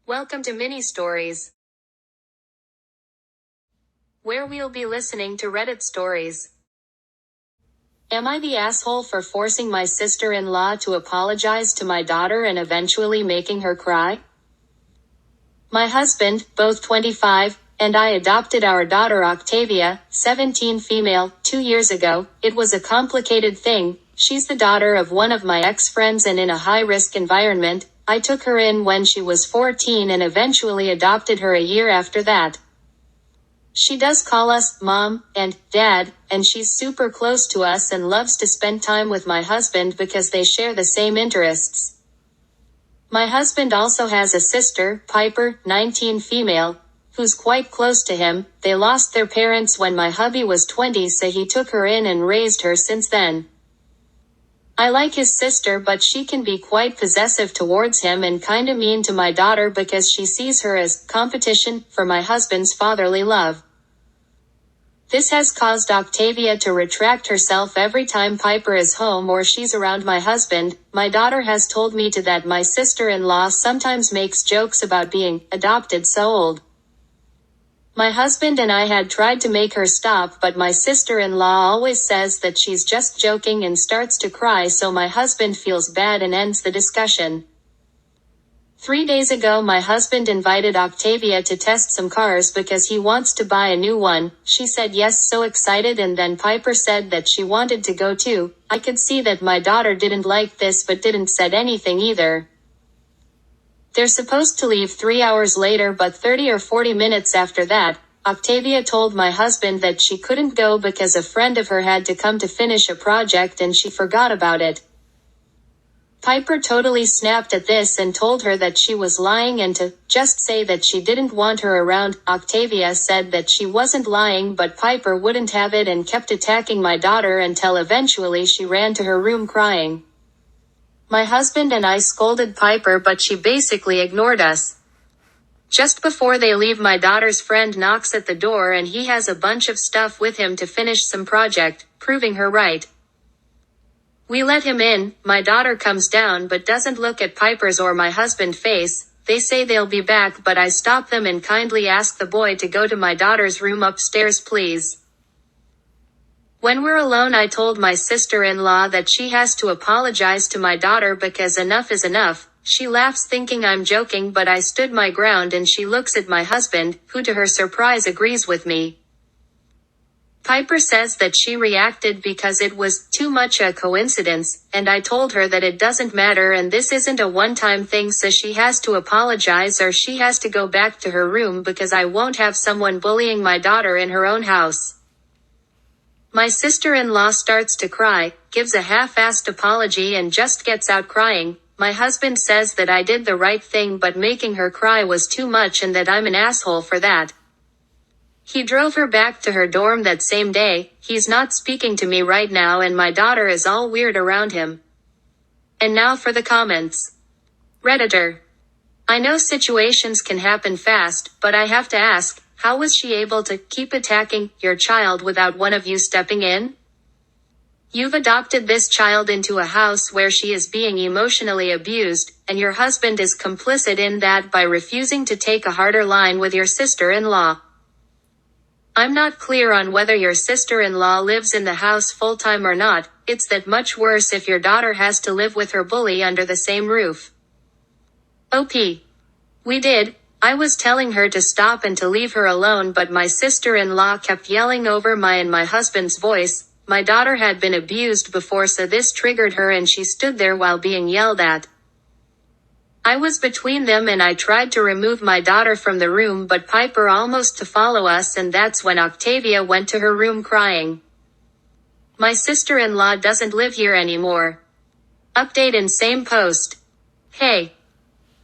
Welcome to Mini Stories, where we'll be listening to Reddit stories. Am I the asshole for forcing my sister-in-law to apologize to my daughter and eventually making her cry? My husband, both 25, and I adopted our daughter Octavia, 17 female, 2 years ago. It was a complicated thing. She's the daughter of one of my ex-friends and in a high-risk environment. I took her in when she was 14 and eventually adopted her a year after that. She does call us Mom and Dad, and she's super close to us and loves to spend time with my husband because they share the same interests. My husband also has a sister, Piper, 19 female, who's quite close to him. They lost their parents when my hubby was 20, so he took her in and raised her since then. I like his sister, but she can be quite possessive towards him and kinda mean to my daughter because she sees her as competition for my husband's fatherly love. This has caused Octavia to retract herself every time Piper is home or she's around my husband. My daughter has told me that my sister-in-law sometimes makes jokes about being adopted so old. My husband and I had tried to make her stop, but my sister-in-law always says that she's just joking and starts to cry, so my husband feels bad and ends the discussion. 3 days ago my husband invited Octavia to test some cars because he wants to buy a new one. She said yes, so excited, and then Piper said that she wanted to go too. I could see that my daughter didn't like this but didn't said anything either. They're supposed to leave 3 hours later, but 30 or 40 minutes after that, Octavia told my husband that she couldn't go because a friend of her had to come to finish a project and she forgot about it. Piper totally snapped at this and told her that she was lying and to just say that she didn't want her around. Octavia said that she wasn't lying, but Piper wouldn't have it and kept attacking my daughter until eventually she ran to her room crying. My husband and I scolded Piper, but she basically ignored us. Just before they leave, my daughter's friend knocks at the door and he has a bunch of stuff with him to finish some project, proving her right. We let him in. My daughter comes down but doesn't look at Piper's or my husband's face. They say they'll be back, but I stop them and kindly ask the boy to go to my daughter's room upstairs, please. When we're alone, I told my sister-in-law that she has to apologize to my daughter because enough is enough. She laughs thinking I'm joking, but I stood my ground and she looks at my husband, who to her surprise agrees with me. Piper says that she reacted because it was too much a coincidence, and I told her that it doesn't matter and this isn't a one-time thing, so she has to apologize or she has to go back to her room because I won't have someone bullying my daughter in her own house. My sister-in-law starts to cry, gives a half-assed apology and just gets out crying. My husband says that I did the right thing, but making her cry was too much and that I'm an asshole for that. He drove her back to her dorm that same day. He's not speaking to me right now and my daughter is all weird around him. And now for the comments. Redditor. I know situations can happen fast, but I have to ask, how was she able to keep attacking your child without one of you stepping in? You've adopted this child into a house where she is being emotionally abused, and your husband is complicit in that by refusing to take a harder line with your sister-in-law. I'm not clear on whether your sister-in-law lives in the house full-time or not. It's that much worse if your daughter has to live with her bully under the same roof. OP. We did. I was telling her to stop and to leave her alone, but my sister-in-law kept yelling over my and my husband's voice. My daughter had been abused before, so this triggered her and she stood there while being yelled at. I was between them and I tried to remove my daughter from the room, but Piper almost to follow us, and that's when Octavia went to her room crying. My sister-in-law doesn't live here anymore. Update in same post. Hey.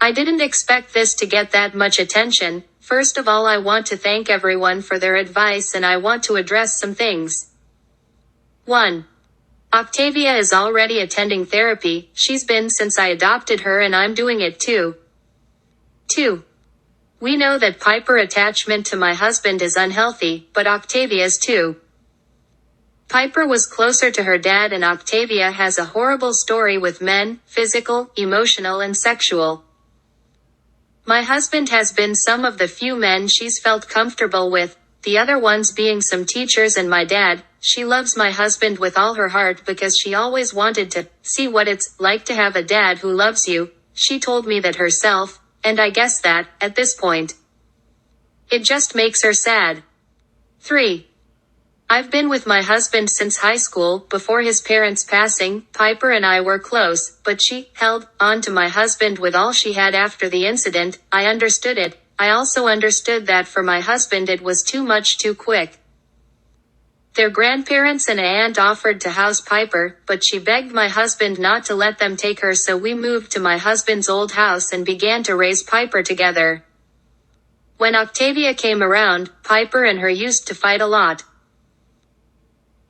I didn't expect this to get that much attention. First of all, I want to thank everyone for their advice and I want to address some things. 1. Octavia is already attending therapy. She's been since I adopted her and I'm doing it too. 2. We know that Piper's attachment to my husband is unhealthy, but Octavia's too. Piper was closer to her dad and Octavia has a horrible story with men, physical, emotional and sexual. My husband has been some of the few men she's felt comfortable with, the other ones being some teachers and my dad. She loves my husband with all her heart because she always wanted to see what it's like to have a dad who loves you. She told me that herself, and I guess that, at this point, it just makes her sad. 3. I've been with my husband since high school. Before his parents' passing, Piper and I were close, but she held on to my husband with all she had after the incident. I understood it. I also understood that for my husband it was too much too quick. Their grandparents and aunt offered to house Piper, but she begged my husband not to let them take her, so we moved to my husband's old house and began to raise Piper together. When Octavia came around, Piper and her used to fight a lot.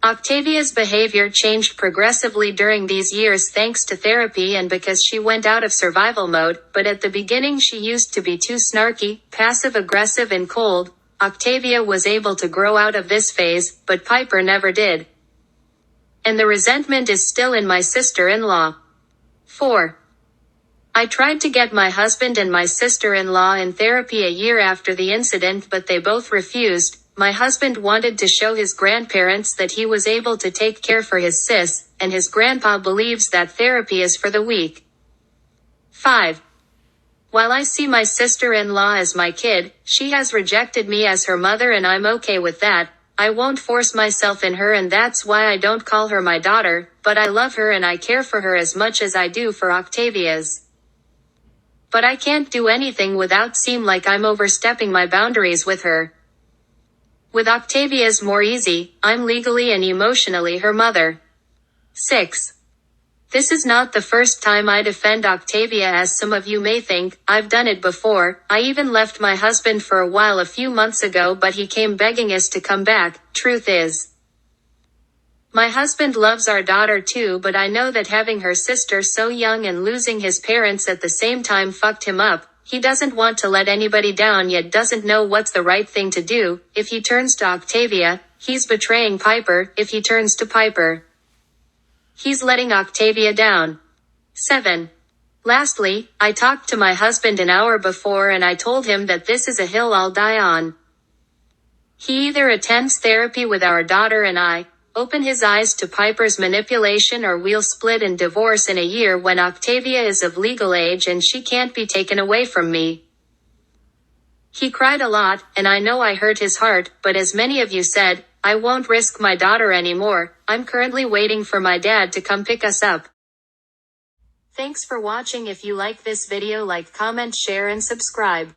Octavia's behavior changed progressively during these years thanks to therapy and because she went out of survival mode, but at the beginning she used to be too snarky, passive-aggressive and cold. Octavia was able to grow out of this phase, but Piper never did. And the resentment is still in my sister-in-law. 4. I tried to get my husband and my sister-in-law in therapy a year after the incident, but they both refused. My husband wanted to show his grandparents that he was able to take care for his sis, and his grandpa believes that therapy is for the weak. 5. While I see my sister-in-law as my kid, she has rejected me as her mother and I'm okay with that. I won't force myself in her, and that's why I don't call her my daughter, but I love her and I care for her as much as I do for Octavia's. But I can't do anything without seem like I'm overstepping my boundaries with her. With Octavia's more easy, I'm legally and emotionally her mother. 6. This is not the first time I defend Octavia, as some of you may think. I've done it before. I even left my husband for a while a few months ago, but he came begging us to come back. Truth is, my husband loves our daughter too, but I know that having her sister so young and losing his parents at the same time fucked him up. He doesn't want to let anybody down, yet doesn't know what's the right thing to do. If he turns to Octavia, he's betraying Piper. If he turns to Piper, he's letting Octavia down. 7. Lastly, I talked to my husband an hour before and I told him that this is a hill I'll die on. He either attends therapy with our daughter and I, open his eyes to Piper's manipulation, or we'll split and divorce in a year when Octavia is of legal age and she can't be taken away from me. He cried a lot, and I know I hurt his heart, but as many of you said, I won't risk my daughter anymore. I'm currently waiting for my dad to come pick us up. Thanks for watching. If you like this video, like, comment, share and subscribe.